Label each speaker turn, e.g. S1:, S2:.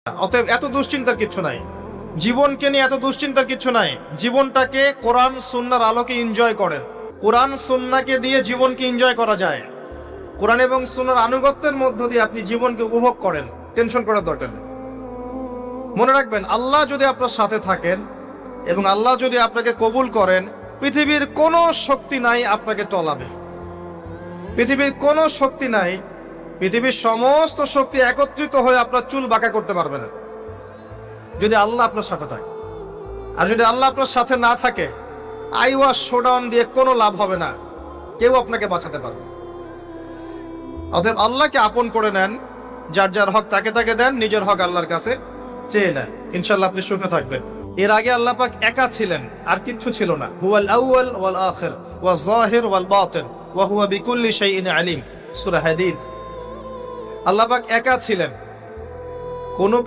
S1: অতএব এত দুশ্চিন্তার কিছু নাই, জীবনকে নিয়ে এত দুশ্চিন্তার কিছু নাই। জীবনটাকে কোরআন সুন্নাহর আলোকে এনজয় করেন। কোরআন সুন্নাহকে দিয়ে জীবনকে এনজয় করা যায়। কোরআন এবং সুন্নাহর আনুগত্যের মধ্য দিয়ে আপনি জীবনকে উপভোগ করেন, টেনশন করার দরকার নেই। মনে রাখবেন, আল্লাহ যদি আপনার সাথে থাকেন এবং আল্লাহ যদি আপনাকে কবুল করেন, পৃথিবীর কোনো শক্তি নাই আপনাকে টলাবে। পৃথিবীর কোনো শক্তি নাই, পৃথিবীর সমস্ত শক্তি একত্রিত হয়ে আপনার চুল বাঁকা করতে পারবে না, যদি আল্লাহ আপনার সাথে থাকে। আর যদি আল্লাহ আপনার সাথে না থাকে, আইওয়াস শোডাউন দিয়ে কোনো লাভ হবে না, কেউ আপনাকে বাঁচাতে পারবে। অতএব আল্লাহকে আপন করে নেন, যার যার হক তাকে তাকে দেন, নিজের হক আল্লাহর কাছে চেয়ে নেন, ইনশাআল্লাহ আপনি সুখে থাকবেন। এর আগে আল্লাহ পাক একা ছিলেন, আর কিচ্ছু ছিল না। হুয়াল আউয়াল ওয়াল আখির ওয়াজ যাহির ওয়াল বাতিন ওয়া হুয়া বিকুল্লি শাইইন আলিম, সূরা হাদীদ। আল্লাহ পাক একা ছিলেন, কোনো